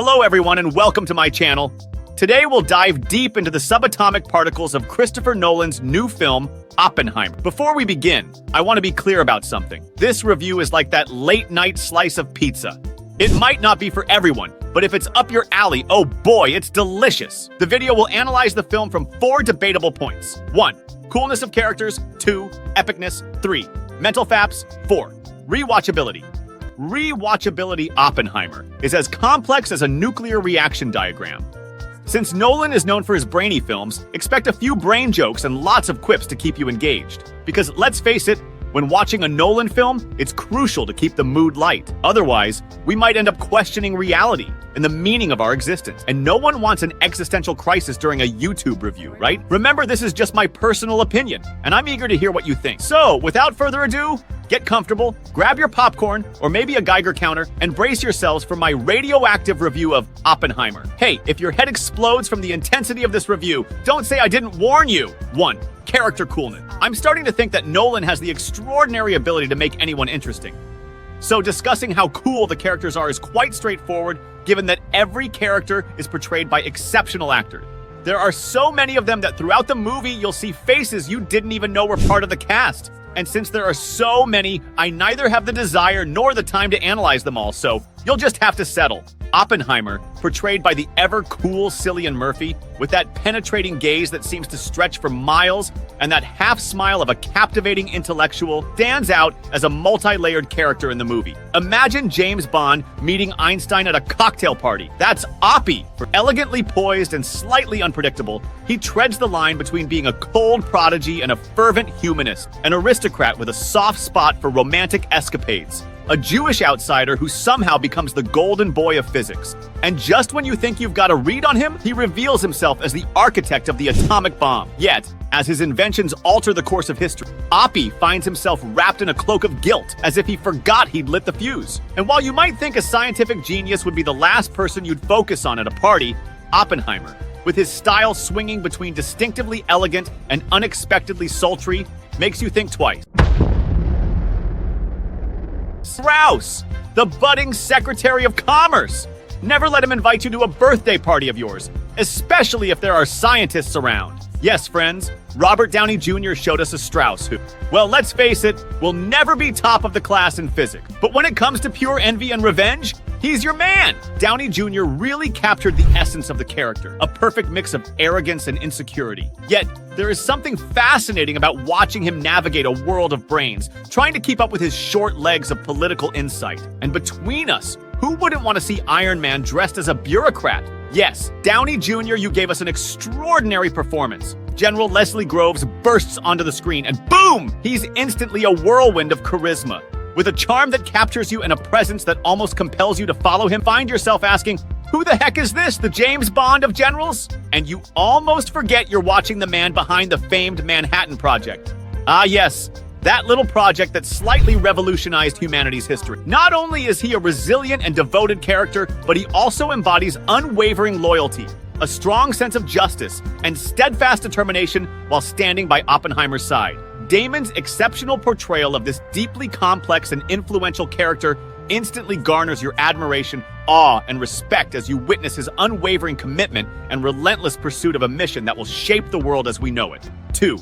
Hello everyone and welcome to my channel. Today we'll dive deep into the subatomic particles of Christopher Nolan's new film, Oppenheimer. Before we begin, I want to be clear about something. This review is like that late-night slice of pizza. It might not be for everyone, but if it's up your alley, oh boy, it's delicious. The video will analyze the film from 4 debatable points. 1. Coolness of characters. 2. Epicness. 3. Mental faps. 4. Rewatchability. Rewatchability. Oppenheimer is as complex as a nuclear reaction diagram. Since Nolan is known for his brainy films, expect a few brain jokes and lots of quips to keep you engaged. Because let's face it, when watching a Nolan film, it's crucial to keep the mood light. Otherwise, we might end up questioning reality and the meaning of our existence. And no one wants an existential crisis during a YouTube review, right? Remember, this is just my personal opinion, and I'm eager to hear what you think. So, without further ado, get comfortable, grab your popcorn, or maybe a Geiger counter, and brace yourselves for my radioactive review of Oppenheimer. Hey, if your head explodes from the intensity of this review, don't say I didn't warn you. 1. Character coolness. I'm starting to think that Nolan has the extraordinary ability to make anyone interesting. So discussing how cool the characters are is quite straightforward, given that every character is portrayed by exceptional actors. There are so many of them that throughout the movie, you'll see faces you didn't even know were part of the cast. And since there are so many, I neither have the desire nor the time to analyze them all, so you'll just have to settle. Oppenheimer, portrayed by the ever-cool Cillian Murphy, with that penetrating gaze that seems to stretch for miles, and that half-smile of a captivating intellectual, stands out as a multi-layered character in the movie. Imagine James Bond meeting Einstein at a cocktail party. That's Oppie. Elegantly poised and slightly unpredictable, he treads the line between being a cold prodigy and a fervent humanist, an aristocrat with a soft spot for romantic escapades, a Jewish outsider who somehow becomes the golden boy of physics. And just when you think you've got a read on him, he reveals himself as the architect of the atomic bomb. Yet, as his inventions alter the course of history, Oppie finds himself wrapped in a cloak of guilt, as if he forgot he'd lit the fuse. And while you might think a scientific genius would be the last person you'd focus on at a party, Oppenheimer, with his style swinging between distinctively elegant and unexpectedly sultry, makes you think twice. Strauss, the budding Secretary of Commerce. Never let him invite you to a birthday party of yours, especially if there are scientists around. Yes, friends, Robert Downey Jr. showed us a Strauss who, well, let's face it, will never be top of the class in physics. But when it comes to pure envy and revenge, he's your man! Downey Jr. really captured the essence of the character, a perfect mix of arrogance and insecurity. Yet, there is something fascinating about watching him navigate a world of brains, trying to keep up with his short legs of political insight. And between us, who wouldn't want to see Iron Man dressed as a bureaucrat? Yes, Downey Jr., you gave us an extraordinary performance. General Leslie Groves bursts onto the screen, and boom! He's instantly a whirlwind of charisma. With a charm that captures you and a presence that almost compels you to follow him, find yourself asking, who the heck is this, the James Bond of generals? And you almost forget you're watching the man behind the famed Manhattan Project. Ah yes, that little project that slightly revolutionized humanity's history. Not only is he a resilient and devoted character, but he also embodies unwavering loyalty, a strong sense of justice, and steadfast determination while standing by Oppenheimer's side. Damon's exceptional portrayal of this deeply complex and influential character instantly garners your admiration, awe, and respect as you witness his unwavering commitment and relentless pursuit of a mission that will shape the world as we know it. 2.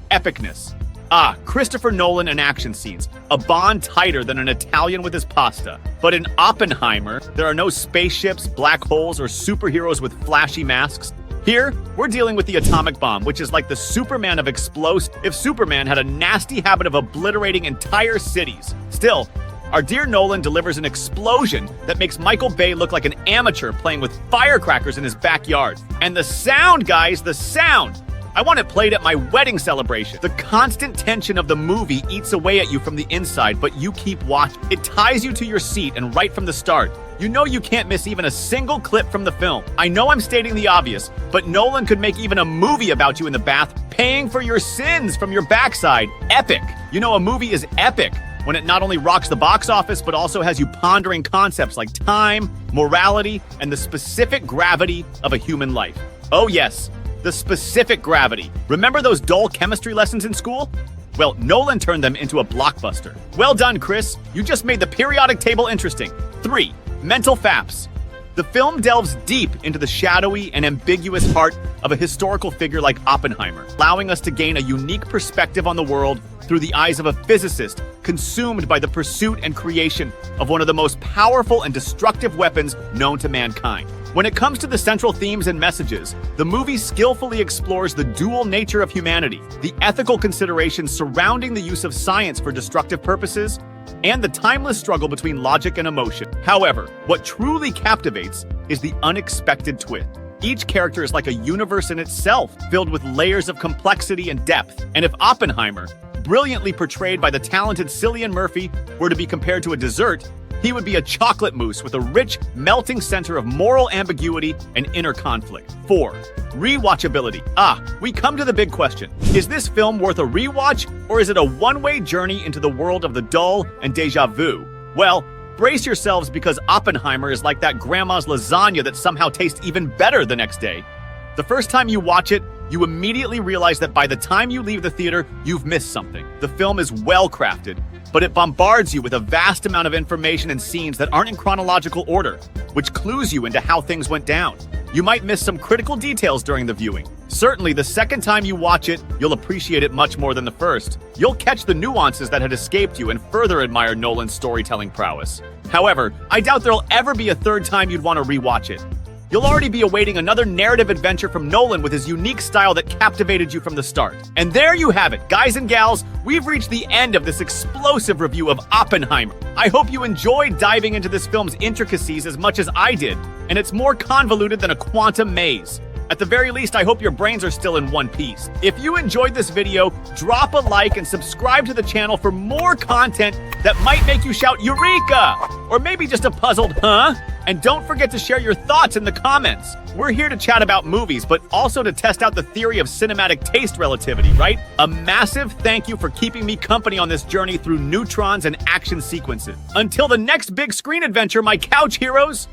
Epicness. Ah, Christopher Nolan and action scenes, a bond tighter than an Italian with his pasta. But in Oppenheimer, there are no spaceships, black holes, or superheroes with flashy masks. Here, we're dealing with the atomic bomb, which is like the Superman of explosives if Superman had a nasty habit of obliterating entire cities. Still, our dear Nolan delivers an explosion that makes Michael Bay look like an amateur playing with firecrackers in his backyard. And the sound, guys, the sound! I want it played at my wedding celebration. The constant tension of the movie eats away at you from the inside, but you keep watching. It ties you to your seat, and right from the start, you know you can't miss even a single clip from the film. I know I'm stating the obvious, but Nolan could make even a movie about you in the bath, paying for your sins from your backside. Epic. You know, a movie is epic when it not only rocks the box office, but also has you pondering concepts like time, morality, and the specific gravity of a human life. Oh yes, the specific gravity. Remember those dull chemistry lessons in school? Well, Nolan turned them into a blockbuster. Well done, Chris. You just made the periodic table interesting. 3. Mental faps. The The film delves deep into the shadowy and ambiguous heart of a historical figure like Oppenheimer, allowing us to gain a unique perspective on the world through the eyes of a physicist consumed by the pursuit and creation of one of the most powerful and destructive weapons known to mankind. When it comes to the central themes and messages, the movie skillfully explores the dual nature of humanity, the ethical considerations surrounding the use of science for destructive purposes, and the timeless struggle between logic and emotion. However, what truly captivates is the unexpected twist. Each character is like a universe in itself, filled with layers of complexity and depth. And if Oppenheimer, brilliantly portrayed by the talented Cillian Murphy, were to be compared to a dessert, he would be a chocolate mousse with a rich, melting center of moral ambiguity and inner conflict. 4. Rewatchability. We come to the big question. Is this film worth a rewatch, or is it a one-way journey into the world of the dull and déjà vu? Well, brace yourselves, because Oppenheimer is like that grandma's lasagna that somehow tastes even better the next day. The first time you watch it, you immediately realize that by the time you leave the theater, you've missed something. The film is well crafted, but it bombards you with a vast amount of information and scenes that aren't in chronological order, which clues you into how things went down. You might miss some critical details during the viewing. Certainly, the second time you watch it, you'll appreciate it much more than the first. You'll catch the nuances that had escaped you and further admire Nolan's storytelling prowess. However, I doubt there'll ever be a third time you'd want to rewatch it. You'll already be awaiting another narrative adventure from Nolan with his unique style that captivated you from the start. And there you have it, guys and gals. We've reached the end of this explosive review of Oppenheimer. I hope you enjoyed diving into this film's intricacies as much as I did, and it's more convoluted than a quantum maze. At the very least, I hope your brains are still in one piece. If you enjoyed this video, drop a like and subscribe to the channel for more content that might make you shout Eureka! Or maybe just a puzzled, huh? And don't forget to share your thoughts in the comments. We're here to chat about movies, but also to test out the theory of cinematic taste relativity, right? A massive thank you for keeping me company on this journey through neutrons and action sequences. Until the next big screen adventure, my couch heroes,